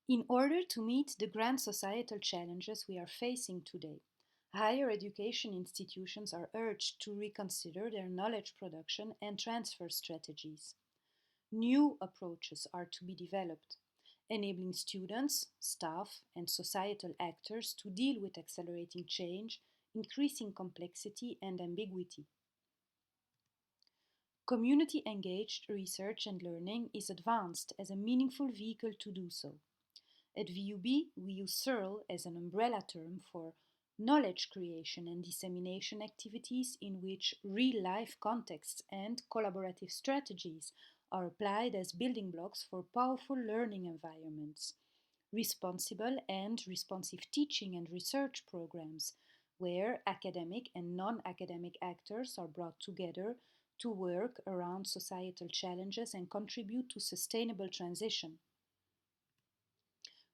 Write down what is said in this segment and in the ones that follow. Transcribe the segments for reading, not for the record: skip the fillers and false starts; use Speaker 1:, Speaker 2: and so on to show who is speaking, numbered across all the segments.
Speaker 1: In order to meet the grand societal challenges we are facing today, higher education institutions are urged to reconsider their knowledge production and transfer strategies. New approaches are to be developed, enabling students, staff, and societal actors to deal with accelerating change, increasing complexity, and ambiguity. Community engaged research and learning is advanced as a meaningful vehicle to do so. At VUB, we use SEARL as an umbrella term for knowledge creation and dissemination activities in which real life contexts and collaborative strategies are applied as building blocks for powerful learning environments. Responsible and responsive teaching and research programs, where academic and non academic actors are brought together to work around societal challenges and contribute to sustainable transition.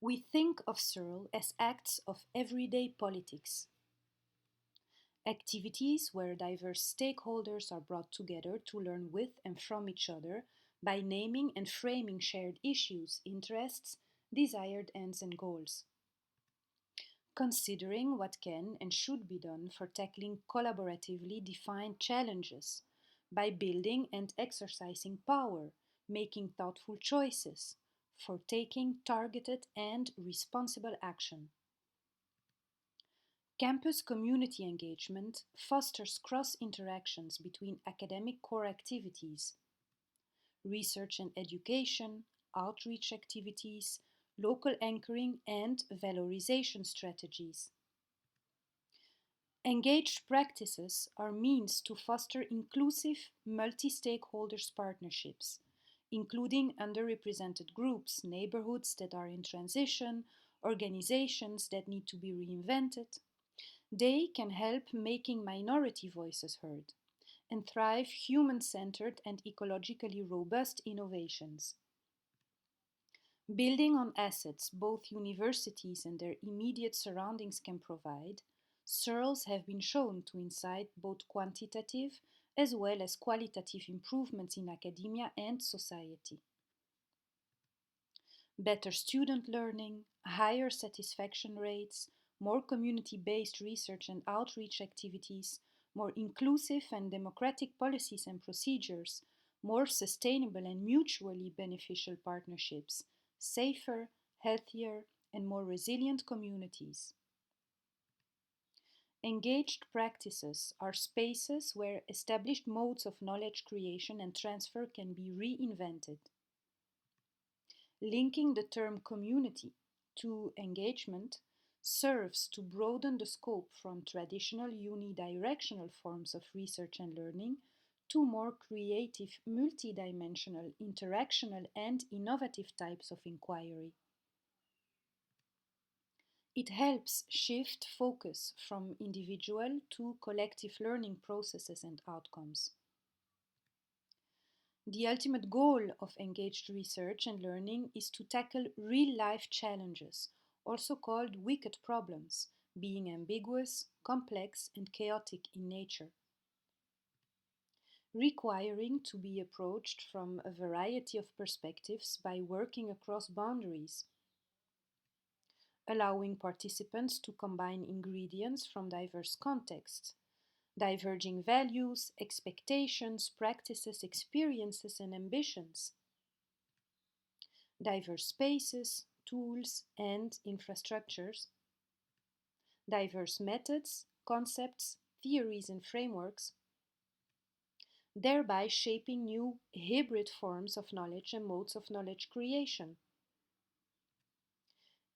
Speaker 1: We think of SEARL as acts of everyday politics, activities where diverse stakeholders are brought together to learn with and from each other by naming and framing shared issues, interests, desired ends, and goals. Considering what can and should be done for tackling collaboratively defined challenges by building and exercising power, making thoughtful choices, for taking targeted and responsible action. Campus community engagement fosters cross interactions between academic core activities, research and education, outreach activities, local anchoring, and valorization strategies. Engaged practices are means to foster inclusive multi stakeholders partnerships, including underrepresented groups, neighborhoods that are in transition, organizations that need to be reinvented. They can help making minority voices heard and thrive human centered and ecologically robust innovations. Building on assets both universities and their immediate surroundings can provide, SERLs have been shown to incite both quantitative as well as qualitative improvements in academia and society. Better student learning, higher satisfaction rates, more community based research and outreach activities, more inclusive and democratic policies and procedures, more sustainable and mutually beneficial partnerships, safer, healthier, and more resilient communities. Engaged practices are spaces where established modes of knowledge creation and transfer can be reinvented. Linking the term community to engagement serves to broaden the scope from traditional unidirectional forms of research and learning to more creative, multidimensional, interactional, and innovative types of inquiry. It helps shift focus from individual to collective learning processes and outcomes. The ultimate goal of engaged research and learning is to tackle real life challenges, also called wicked problems, being ambiguous, complex, and chaotic in nature, requiring to be approached from a variety of perspectives by working across boundaries, allowing participants to combine ingredients from diverse contexts, diverging values, expectations, practices, experiences, and ambitions, diverse spaces, tools, and infrastructures, diverse methods, concepts, theories, and frameworks, thereby shaping new hybrid forms of knowledge and modes of knowledge creation.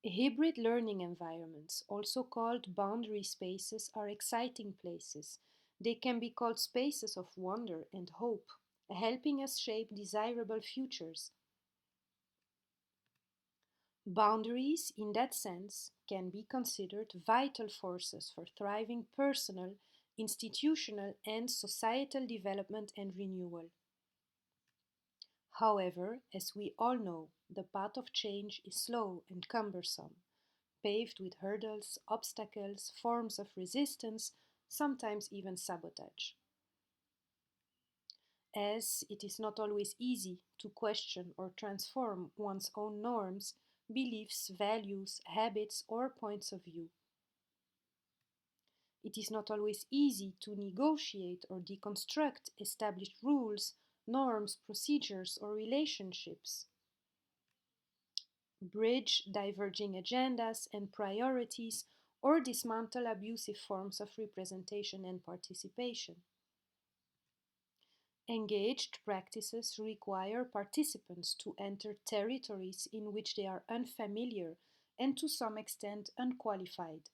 Speaker 1: Hybrid learning environments, also called boundary spaces, are exciting places. They can be called spaces of wonder and hope, helping us shape desirable futures. Boundaries, in that sense, can be considered vital forces for thriving personal, institutional, and societal development and renewal. However, as we all know, the path of change is slow and cumbersome, paved with hurdles, obstacles, forms of resistance, sometimes even sabotage. As it is not always easy to question or transform one's own norms, beliefs, values, habits, or points of view. It is not always easy to negotiate or deconstruct established rules, norms, procedures, or relationships, bridge diverging agendas and priorities, or dismantle abusive forms of representation and participation. Engaged practices require participants to enter territories in which they are unfamiliar and to some extent unqualified.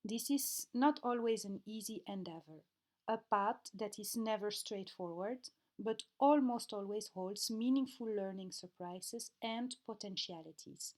Speaker 1: This is not always an easy endeavor, a path that is never straightforward, but almost always holds meaningful learning surprises and potentialities.